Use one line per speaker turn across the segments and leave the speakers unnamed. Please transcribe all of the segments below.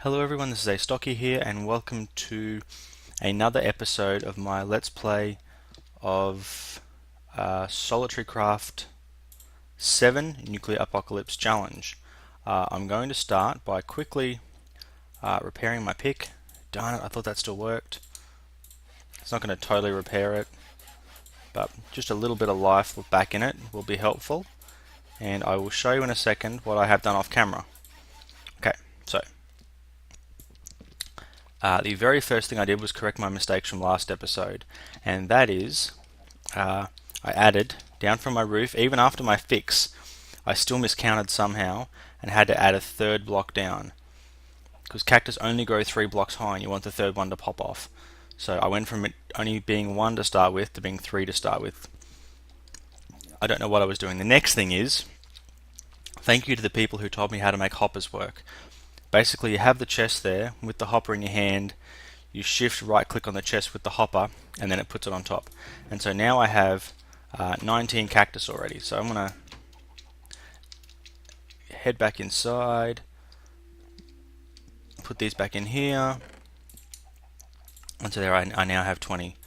Hello everyone, this is Astocky here and welcome to another episode of my Let's Play of Solitary Craft 7 Nuclear Apocalypse Challenge. I'm going to start by quickly repairing my pick. Darn it, I thought that still worked. It's not going to totally repair it, but just a little bit of life back in it will be helpful, and I will show you in a second what I have done off camera. Okay, so the very first thing I did was correct my mistakes from last episode, and that is I added down from my roof, even after my fix, I still miscounted somehow and had to add a third block down because cactus only grow 3 blocks high and you want the third one to pop off. So I went from it only being 1 to start with to being 3 to start with. I don't know what I was doing. The next thing is, thank you to the people who told me how to make hoppers work. Basically, you have the chest there with the hopper in your hand, you shift right click on the chest with the hopper, and then it puts it on top. And so now I have 19 cactus already. So I'm going to head back inside, put these back in here, and so there I now have 20.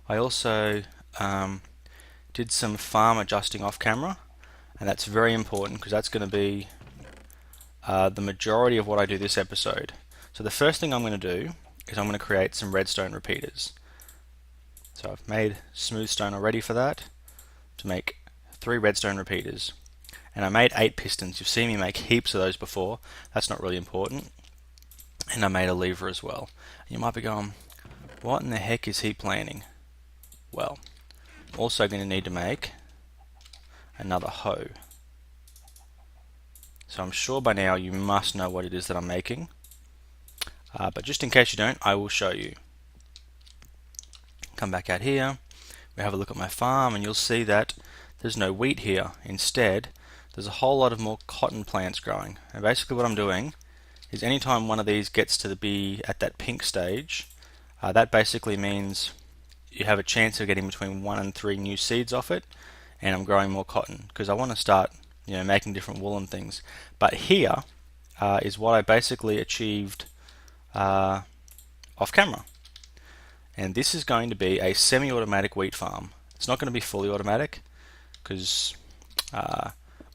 I also did some farm adjusting off camera, and that's very important because that's going to be the majority of what I do this episode. So the first thing I'm going to do is I'm going to create some redstone repeaters. So I've made smooth stone already for that, to make 3 redstone repeaters. And I made 8 pistons. You've seen me make heaps of those before. That's not really important. And I made a lever as well. You might be going, what in the heck is he planning? Well, I'm also going to need to make another hoe. So I'm sure by now you must know what it is that I'm making. But just in case you don't, I will show you. Come back out here, we have a look at my farm, and you'll see that there's no wheat here. Instead, there's a whole lot of more cotton plants growing. And basically what I'm doing is anytime one of these gets to be at that pink stage, that basically means you have a chance of getting between 1 and 3 new seeds off it, and I'm growing more cotton because I want to start making different wool and things. But here is what I basically achieved off camera. And this is going to be a semi-automatic wheat farm. It's not going to be fully automatic because,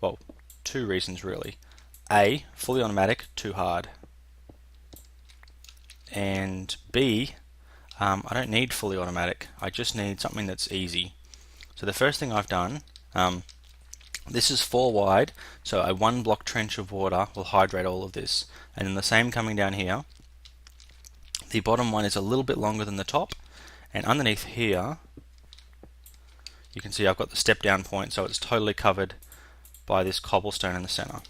well, 2 reasons really. A, fully automatic, too hard. And B, I don't need fully automatic. I just need something that's easy. So the first thing I've done, this is 4 wide, so a 1 block trench of water will hydrate all of this. And then the same coming down here. The bottom one is a little bit longer than the top, and underneath here you can see I've got the step down point, so it's totally covered by this cobblestone in the center.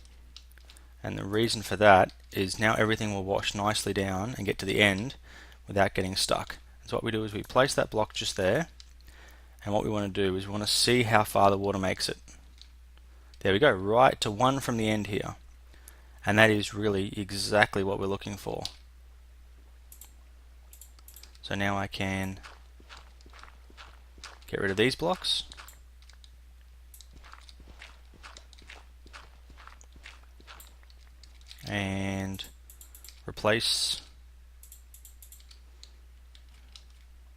And the reason for that is now everything will wash nicely down and get to the end without getting stuck. So what we do is we place that block just there, and what we want to do is we want to see how far the water makes it. There we go, right to 1 from the end here. And that is really exactly what we're looking for. So now I can get rid of these blocks. And replace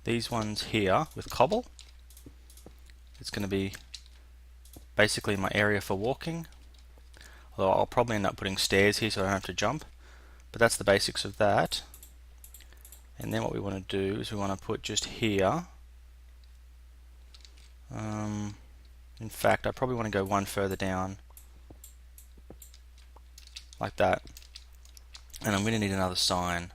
these ones here with cobble. It's going to be basically my area for walking. Although I'll probably end up putting stairs here so I don't have to jump. But that's the basics of that. And then what we want to do is we want to put just here. In fact, I probably want to go 1 further down, like that. And I'm going to need another sign.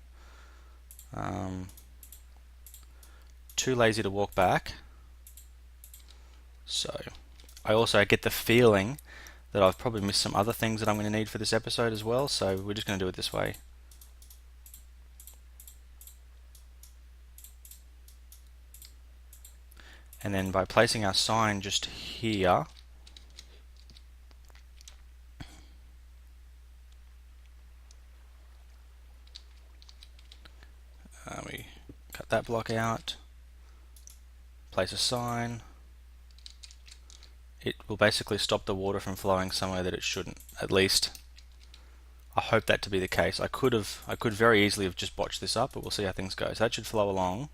Too lazy to walk back. So I also get the feeling that I've probably missed some other things that I'm going to need for this episode as well. So we're just going to do it this way. And then by placing our sign just here, we cut that block out, place a sign. It will basically stop the water from flowing somewhere that it shouldn't, at least I hope that to be the case. I could very easily have just botched this up, but we'll see how things go. So that should flow along.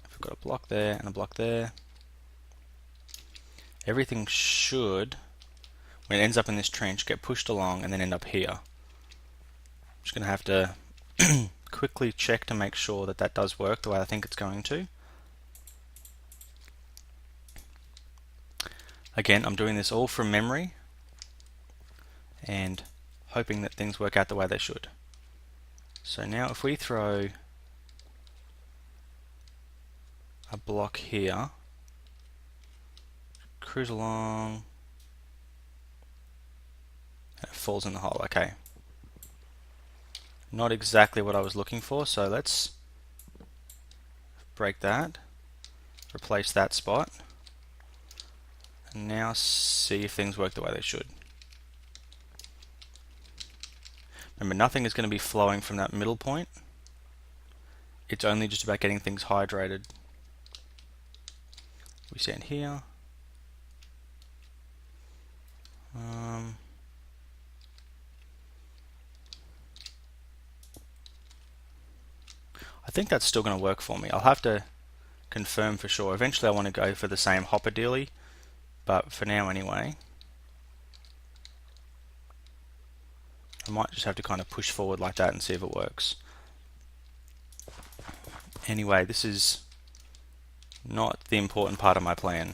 If we've got a block there and a block there, everything should, when it ends up in this trench, get pushed along and then end up here. I'm just going to have to quickly check to make sure that that does work the way I think it's going to. Again, I'm doing this all from memory and hoping that things work out the way they should. So now if we throw a block here, cruise along, and it falls in the hole. Okay. Not exactly what I was looking for, so let's break that, replace that spot, and now see if things work the way they should. Remember, nothing is going to be flowing from that middle point. It's only just about getting things hydrated. We stand here. I think that's still going to work for me. I'll have to confirm for sure. Eventually I want to go for the same hopper dealy, but for now anyway, I might just have to kind of push forward like that and see if it works. Anyway, this is not the important part of my plan.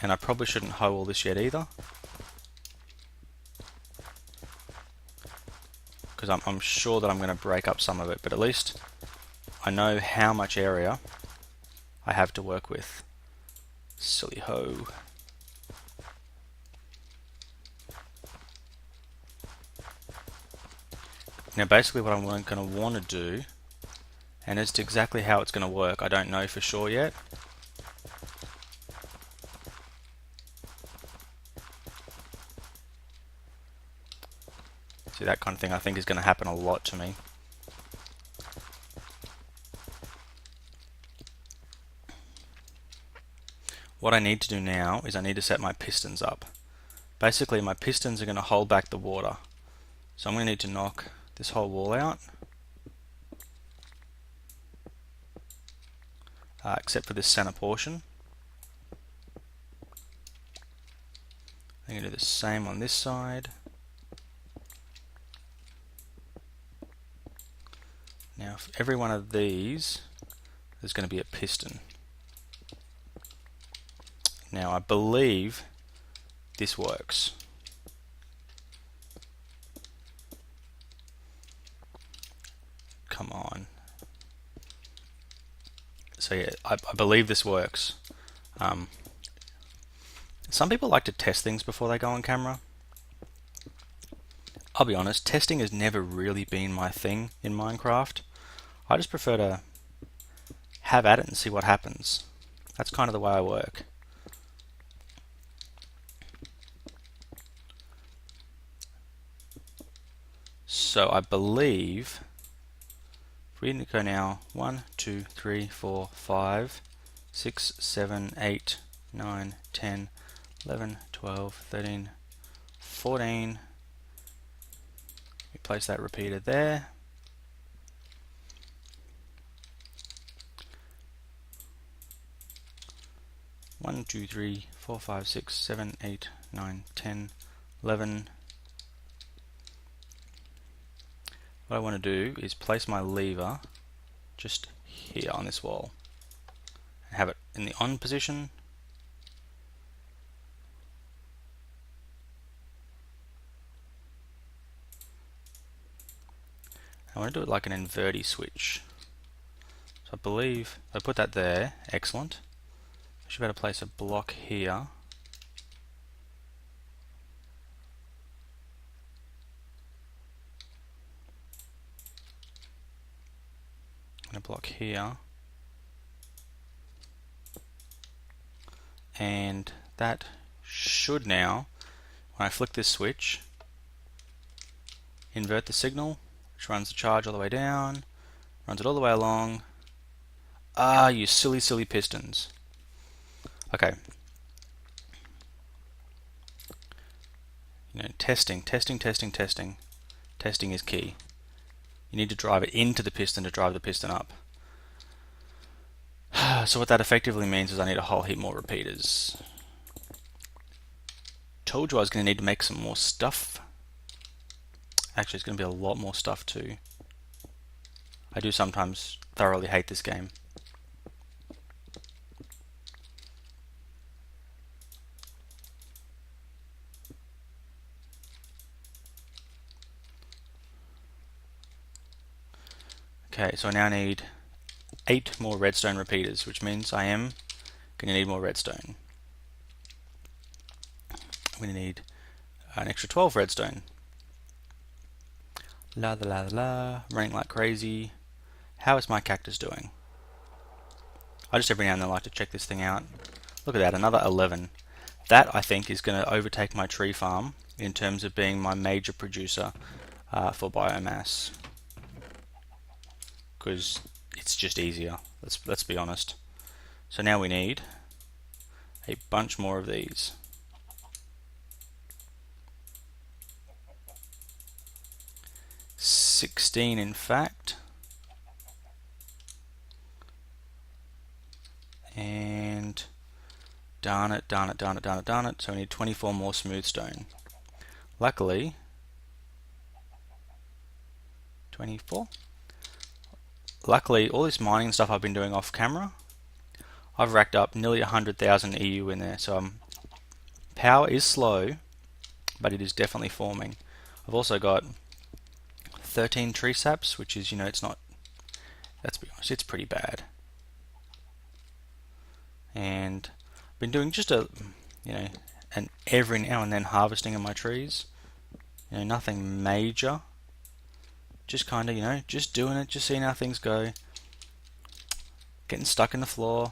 And I probably shouldn't hoe all this yet either, because I'm sure that I'm going to break up some of it, but at least I know how much area I have to work with. Silly hoe. Now basically what I'm going to want to do, and as to exactly how it's going to work, I don't know for sure yet. See, that kind of thing I think is going to happen a lot to me. What I need to do now is I need to set my pistons up. Basically my pistons are going to hold back the water. So I'm going to need to knock this whole wall out. Except for this center portion. I'm going to do the same on this side. Now for every one of these there's going to be a piston. Now I believe this works. Come on. So yeah, I believe this works. Some people like to test things before they go on camera. I'll be honest, testing has never really been my thing in Minecraft. I just prefer to have at it and see what happens. That's kind of the way I work. So I believe if we go now 1, 2, 3, 4, 5, 6, 7, 8, 9, 10, 11, 12, 13, 14. We place that repeater there. One, 2, 3, 4, 5, 6, 7, 8, 9, 10, 11. What I want to do is place my lever just here on this wall. Have it in the on position. I want to do it like an inverti switch. So I believe I put that there. Excellent. I should be able to place a block here. And a block here. And that should now, when I flick this switch, invert the signal, which runs the charge all the way down, runs it all the way along. Ah, you silly, silly pistons. Okay. testing. Testing is key. You need to drive it into the piston to drive the piston up. So what that effectively means is I need a whole heap more repeaters. Told you I was going to need to make some more stuff. Actually, it's going to be a lot more stuff too. I do sometimes thoroughly hate this game. Okay, so I now need 8 more redstone repeaters, which means I am going to need more redstone. I'm going to need an extra 12 redstone. La la la la, running like crazy. How is my cactus doing? I just every now and then like to check this thing out. Look at that, another 11. That, I think, is going to overtake my tree farm in terms of being my major producer for biomass. Because it's just easier, let's be honest. So now we need a bunch more of these. $16 in fact. And darn it. So we need 24 more smooth stone. Luckily, 24. Luckily, all this mining stuff I've been doing off camera, I've racked up nearly 100,000 EU in there. So power is slow, but it is definitely forming. I've also got 13 tree saps, which is, it's not, let's be honest, it's pretty bad. And I've been doing just and every now and then harvesting of my trees. Nothing major. Just kind of, just doing it, just seeing how things go. Getting stuck in the floor.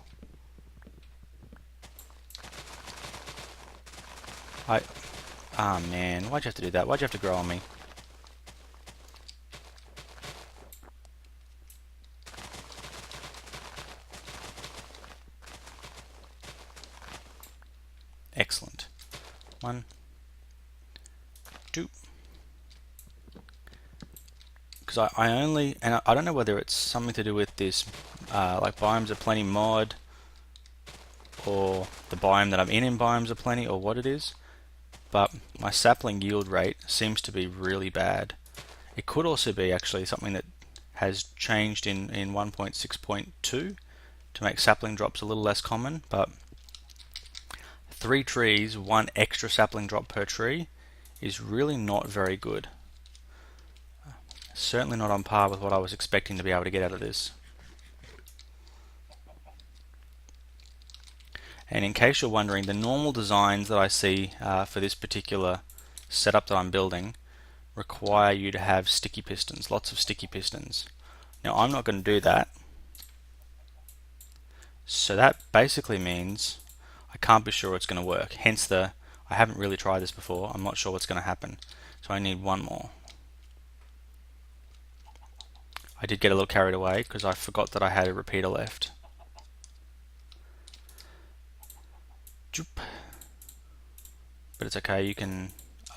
Ah man, why'd you have to do that? Why'd you have to grow on me? Excellent. 1, 2. Because I only, and I don't know whether it's something to do with this, like biomes are plenty mod, or the biome that I'm in biomes are plenty, or what it is, but my sapling yield rate seems to be really bad. It could also be actually something that has changed in 1.6.2 to make sapling drops a little less common, but 3 trees, 1 extra sapling drop per tree is really not very good. Certainly not on par with what I was expecting to be able to get out of this. And in case you're wondering, the normal designs that I see for this particular setup that I'm building require you to have sticky pistons, lots of sticky pistons. Now I'm not going to do that. So that basically means I can't be sure it's going to work. Hence I haven't really tried this before. I'm not sure what's going to happen. So I need 1 more. I did get a little carried away because I forgot that I had a repeater left. But it's okay,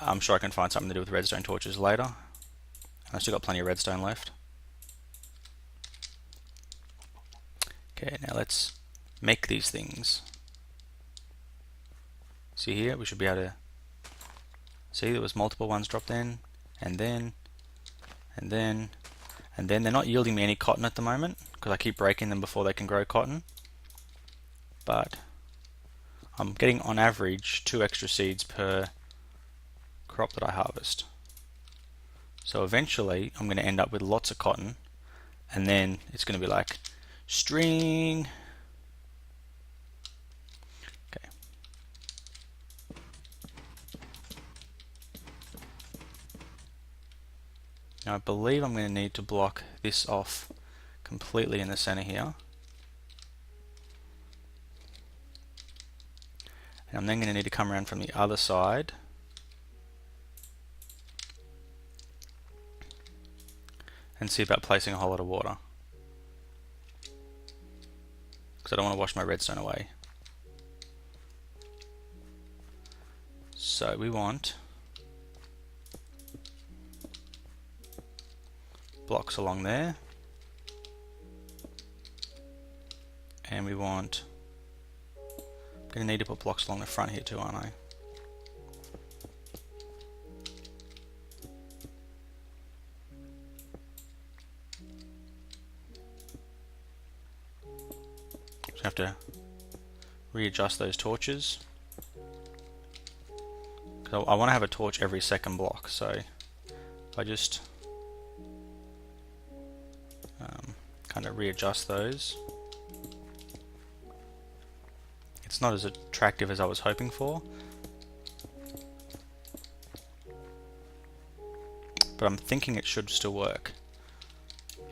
I'm sure I can find something to do with redstone torches later. I've still got plenty of redstone left. Okay, now let's make these things. See here, we should be able to see there was multiple ones dropped in, and then they're not yielding me any cotton at the moment because I keep breaking them before they can grow cotton. But I'm getting on average 2 extra seeds per crop that I harvest. So eventually I'm going to end up with lots of cotton, and then it's going to be like string. Okay. Now I believe I'm going to need to block this off completely in the center here. And I'm then going to need to come around from the other side and see about placing a whole lot of water, because I don't want to wash my redstone away. So we want blocks along there. And we want, I'm going to need to put blocks along the front here too, aren't I? So I have to readjust those torches. So I want to have a torch every second block, so if I just kind of readjust those, it's not as attractive as I was hoping for, but I'm thinking it should still work.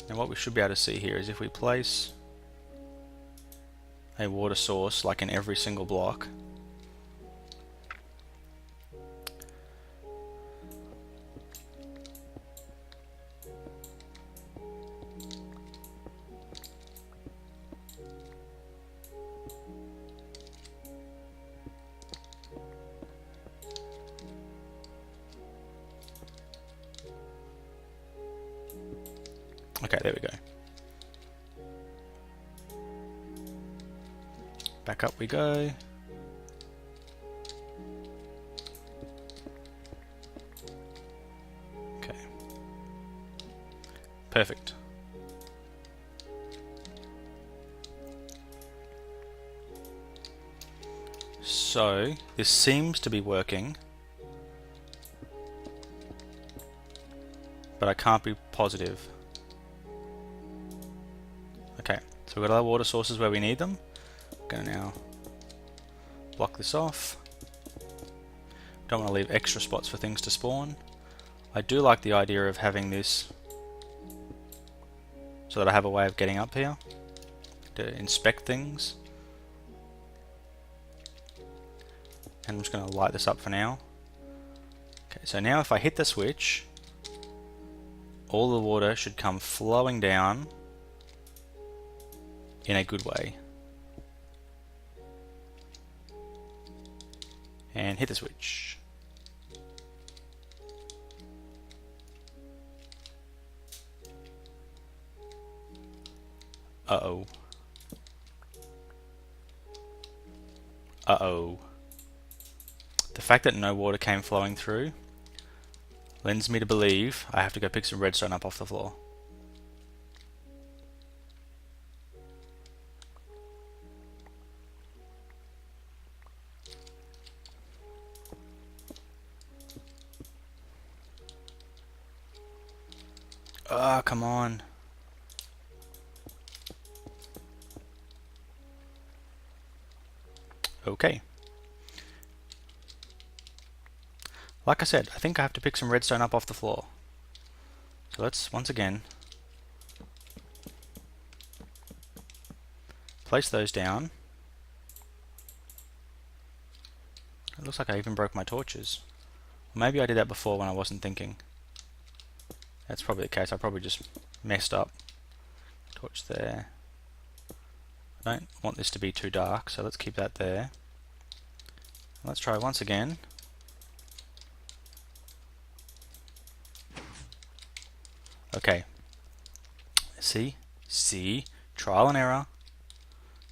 Now what we should be able to see here is if we place a water source like in every single block, okay, there we go. Back up we go. Okay. Perfect. So, this seems to be working, but I can't be positive. Okay, so we've got our water sources where we need them. I'm going to now block this off. Don't want to leave extra spots for things to spawn. I do like the idea of having this so that I have a way of getting up here to inspect things. And I'm just going to light this up for now. Okay, so now if I hit the switch, all the water should come flowing down in a good way. And hit the switch. Uh-oh. Uh-oh. The fact that no water came flowing through lends me to believe I have to go pick some redstone up off the floor. Ah, come on. Okay. Like I said, I think I have to pick some redstone up off the floor. So let's, once again, place those down. It looks like I even broke my torches. Maybe I did that before when I wasn't thinking. That's probably the case. I probably just messed up. Torch there. I don't want this to be too dark, so let's keep that there. Let's try once again. Okay. See? Trial and error.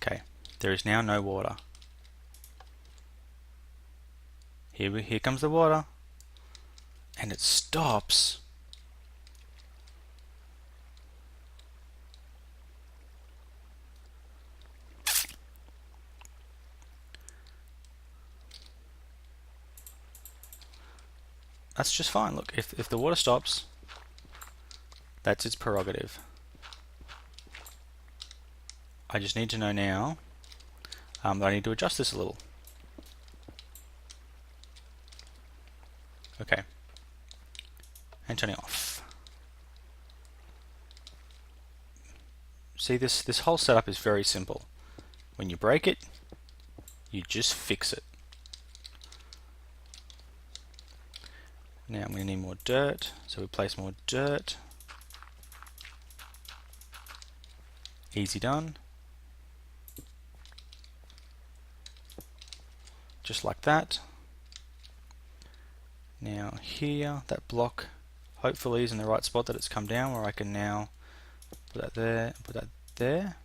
Okay. There is now no water. Here comes the water. And it stops. That's just fine. Look, if the water stops, that's its prerogative. I just need to know now that I need to adjust this a little. Okay. And turning off. See, this whole setup is very simple. When you break it, you just fix it. Now I'm going to need more dirt, so we place more dirt. Easy done. Just like that. Now here, that block hopefully is in the right spot that it's come down, where I can now put that there, put that there.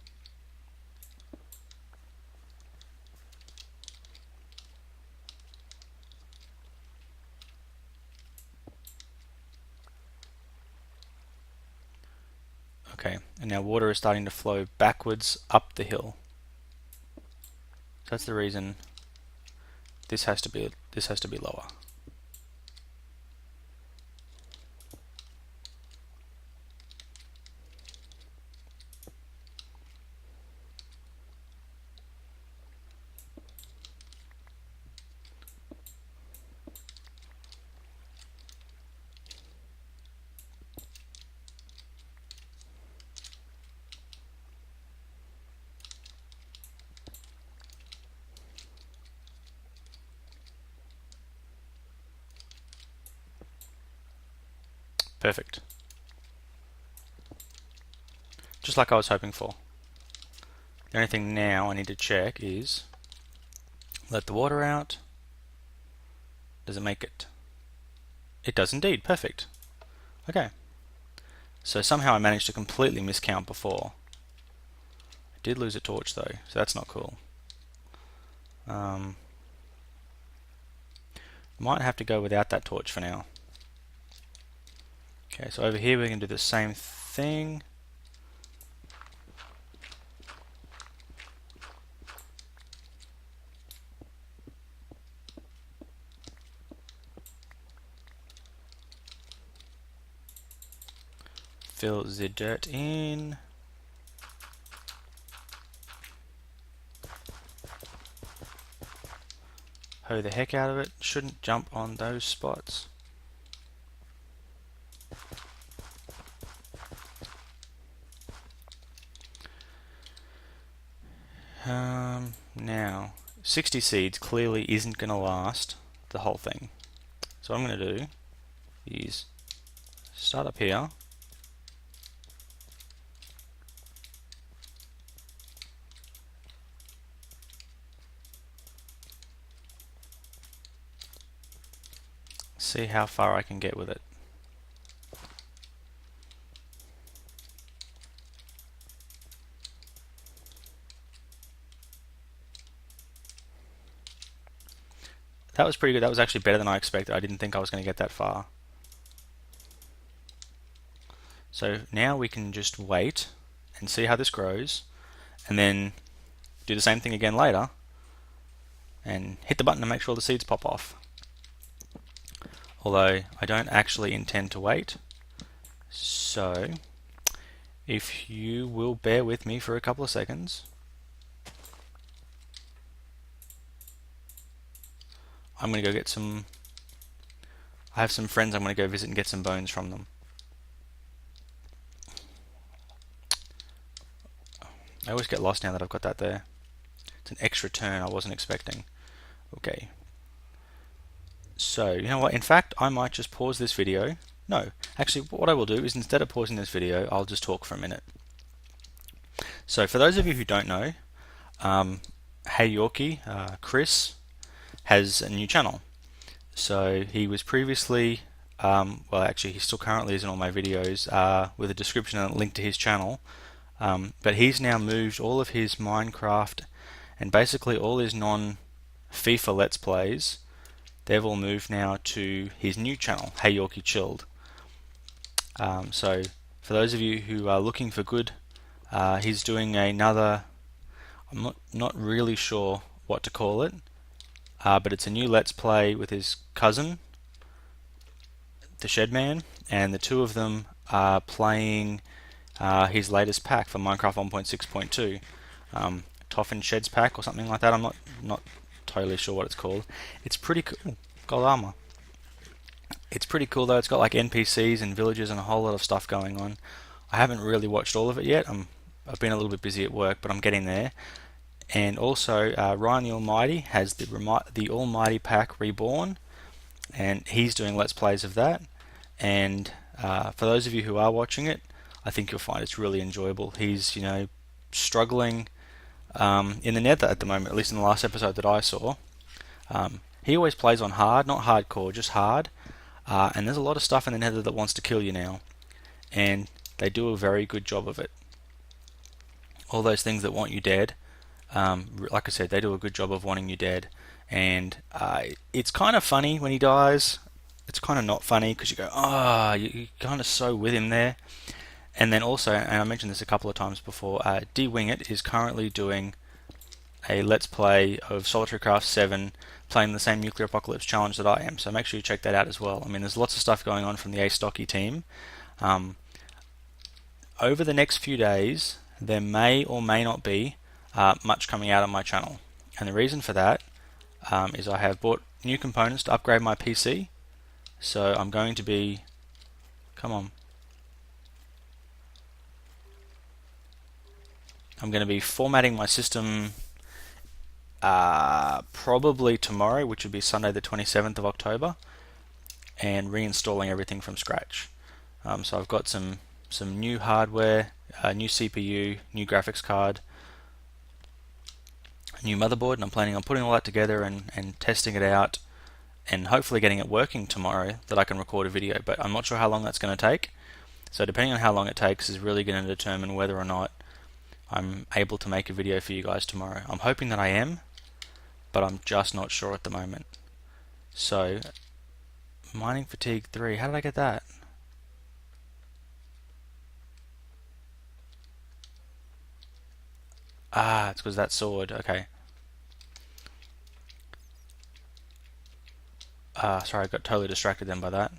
Okay, and now water is starting to flow backwards up the hill. So that's the reason this has to be lower. Perfect. Just like I was hoping for. The only thing now I need to check is let the water out. Does it make it? It does indeed. Perfect. Okay. So somehow I managed to completely miscount before. I did lose a torch though, so that's not cool. Might have to go without that torch for now. Okay, so over here we can do the same thing. Fill the dirt in. Hoe the heck out of it. Shouldn't jump on those spots. Now, 60 seeds clearly isn't going to last the whole thing. So what I'm going to do is start up here. See how far I can get with it. That was pretty good. That was actually better than I expected. I didn't think I was going to get that far. So now we can just wait and see how this grows, and then do the same thing again later and hit the button to make sure the seeds pop off. Although I don't actually intend to wait, so if you will bear with me for a couple of seconds, I'm going to go get some. I have some friends I'm going to go visit and get some bones from them. I always get lost now that I've got that there. It's an extra turn I wasn't expecting. Okay. So, you know what? In fact, I might just pause this video. No, actually, what I will do is instead of pausing this video, I'll just talk for a minute. So, for those of you who don't know, Hey Yorkie, Chris, has a new channel. So he was previously, well actually he still currently is in all my videos with a description and a link to his channel, but he's now moved all of his Minecraft and basically all his non-FIFA Let's Plays, they've all moved now to his new channel, Hey Yorkie Chilled. So for those of you who are looking for good, he's doing another, I'm not really sure what to call it, but it's a new Let's Play with his cousin, the Shedman, and the two of them are playing his latest pack for Minecraft 1.6.2, Toffin Sheds pack or something like that. I'm not totally sure what it's called. It's pretty cool. Gold armor. It's pretty cool though. It's got like NPCs and villages and a whole lot of stuff going on. I haven't really watched all of it yet. I've been a little bit busy at work, but I'm getting there. And also, Ryan the Almighty has the Almighty Pack Reborn, and he's doing Let's Plays of that. And for those of you who are watching it, I think you'll find it's really enjoyable. He's, you know, struggling in the Nether at the moment, at least in the last episode that I saw. He always plays on hard, not hardcore, just hard. And there's a lot of stuff in the Nether that wants to kill you now, and they do a very good job of it. All those things that want you dead, like I said, they do a good job of wanting you dead. And it's kind of funny when he dies. It's kind of not funny because you go, oh, you're kind of so with him there. And then also, and I mentioned this a couple of times before, D-Wingit is currently doing a Let's Play of Solitary Craft 7, playing the same Nuclear Apocalypse challenge that I am, so make sure you check that out as well. I mean, there's lots of stuff going on from the Astocky team. Over the next few days, there may or may not be much coming out on my channel. And the reason for that is I have bought new components to upgrade my PC, so I'm going to be... Come on. I'm going to be formatting my system probably tomorrow, which would be Sunday the 27th of October, and reinstalling everything from scratch. So I've got some new hardware, new CPU, new graphics card, new motherboard, and I'm planning on putting all that together and testing it out and hopefully getting it working tomorrow that I can record a video, but I'm not sure how long that's going to take. So depending on how long it takes is really going to determine whether or not I'm able to make a video for you guys tomorrow. I'm hoping that I am, but I'm just not sure at the moment. So, Mining Fatigue 3, how did I get that? Ah, it's because that sword, okay. Sorry, I got totally distracted then by that.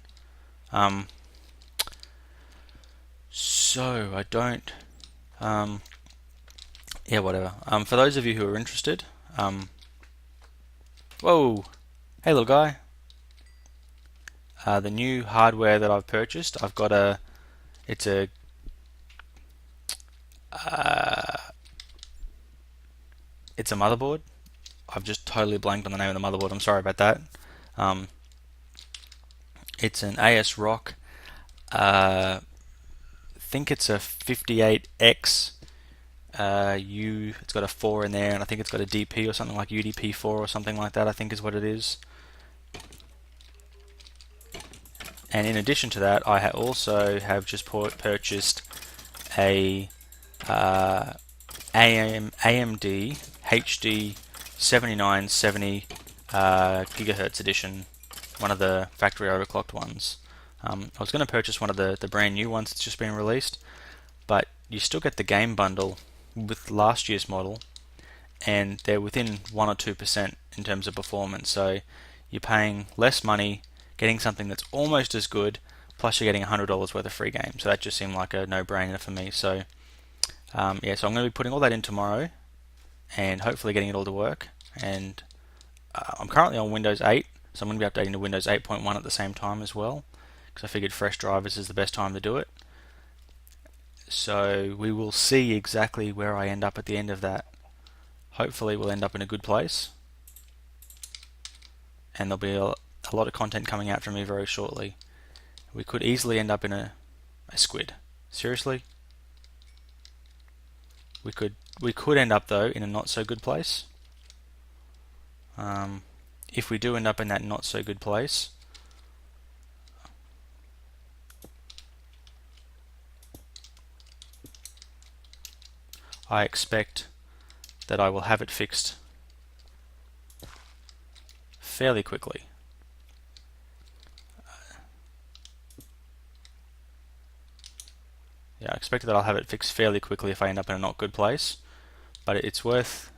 So, I don't... yeah, whatever. For those of you who are interested... whoa! Hey, little guy. The new hardware that I've purchased, I've got a... It's a... it's a motherboard. I've just totally blanked on the name of the motherboard. I'm sorry about that. It's an ASRock. I think it's a 58X. It's got a 4 in there, and I think it's got a DP or something like UDP4 or something like that, I think is what it is. And in addition to that, I also have just purchased a AMD HD 7970 gigahertz edition, one of the factory overclocked ones. I was going to purchase one of the brand new ones that's just been released, but you still get the game bundle with last year's model, and they're within 1 or 2% in terms of performance, so you're paying less money, getting something that's almost as good, plus you're getting $100 worth of free games. So that just seemed like a no-brainer for me. So yeah, so I'm going to be putting all that in tomorrow, and hopefully getting it all to work. And I'm currently on Windows 8, so I'm going to be updating to Windows 8.1 at the same time as well, because I figured fresh drivers is the best time to do it. So we will see exactly where I end up at the end of that. Hopefully we'll end up in a good place, and there'll be a lot of content coming out from me very shortly. We could easily end up in a squid. Seriously? We could end up though in a not so good place. If we do end up in that not so good place, I expect that I will have it fixed fairly quickly. Yeah, I expect that I'll have it fixed fairly quickly if I end up in a not good place, but it's worth,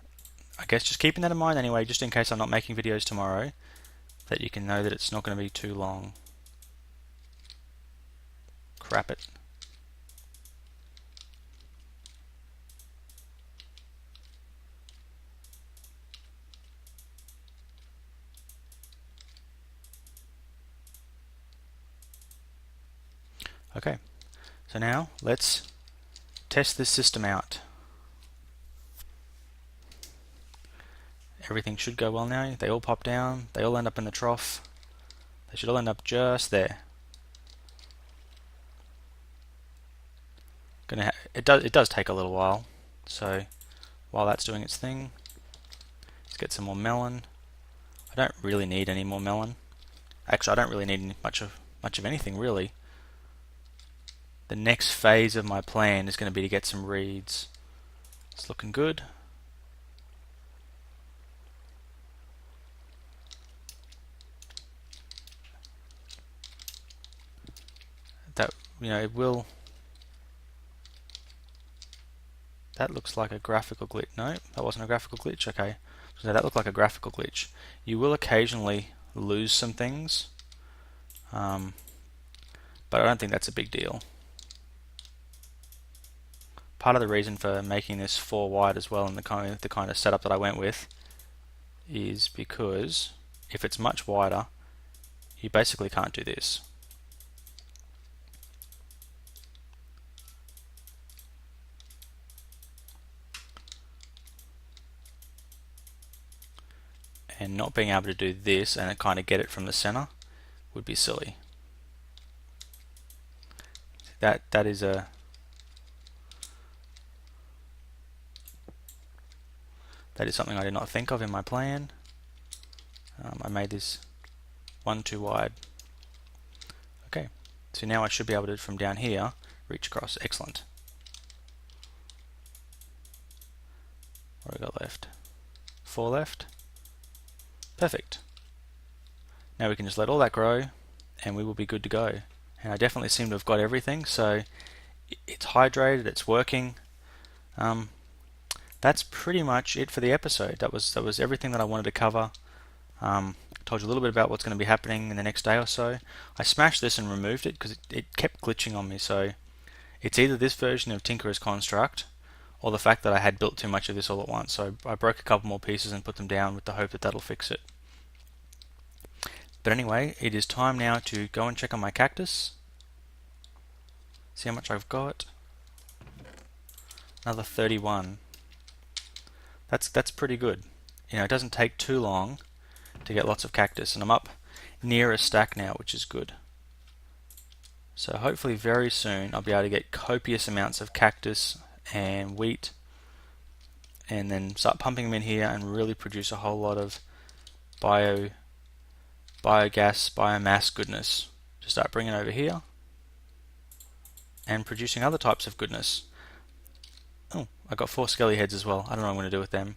I guess, just keeping that in mind anyway, just in case I'm not making videos tomorrow, that you can know that it's not going to be too long. Crap it. Okay, so now let's test this system out. Everything should go well now. They all pop down, they all end up in the trough. They should all end up just there. It does take a little while, so while that's doing its thing, let's get some more melon. I don't really need any more melon. Actually, I don't really need much of much of anything really. The next phase of my plan is going to be to get some reeds. It's looking good. That, it will. That looks like a graphical glitch. No, that wasn't a graphical glitch. Okay, so that looked like a graphical glitch. You will occasionally lose some things, but I don't think that's a big deal. Part of the reason for making this 4 wide as well, and the kind of setup that I went with, is because if it's much wider, you basically can't do this. And not being able to do this and kind of get it from the center would be silly. That is something I did not think of in my plan. I made this 1 too wide. Okay, so now I should be able to, from down here, reach across. Excellent. What do we got left? 4 left. Perfect. Now we can just let all that grow and we will be good to go. And I definitely seem to have got everything, so it's hydrated, it's working. That's pretty much it for the episode. That was everything that I wanted to cover. Told you a little bit about what's going to be happening in the next day or so. I smashed this and removed it because it kept glitching on me, so it's either this version of Tinkerer's Construct or the fact that I had built too much of this all at once. So I broke a couple more pieces and put them down with the hope that that'll fix it. But anyway, it is time now to go and check on my cactus. See how much I've got. Another 31. That's pretty good. It doesn't take too long to get lots of cactus, and I'm up near a stack now, which is good. So hopefully very soon I'll be able to get copious amounts of cactus and wheat, and then start pumping them in here and really produce a whole lot of biogas, biomass goodness to start bringing over here and producing other types of goodness. Oh, I got 4 skelly heads as well. I don't know what I'm going to do with them.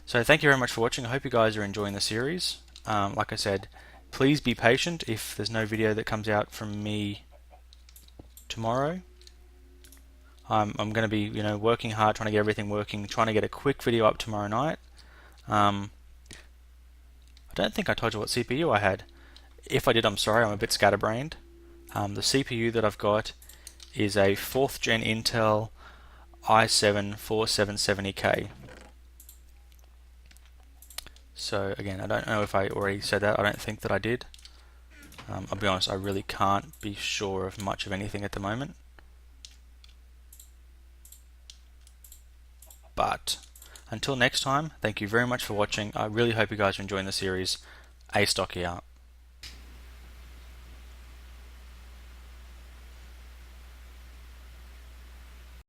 So thank you very much for watching. I hope you guys are enjoying the series. Like I said, please be patient if there's no video that comes out from me tomorrow. I'm going to be, working hard, trying to get everything working, trying to get a quick video up tomorrow night. I don't think I told you what CPU I had. If I did, I'm sorry, I'm a bit scatterbrained. The CPU that I've got is a 4th gen Intel i7 4770K. So again, I don't know if I already said that. I don't think that I did. I'll be honest, I really can't be sure of much of anything at the moment. But until next time, thank you very much for watching. I really hope you guys are enjoying the series. Astocky out.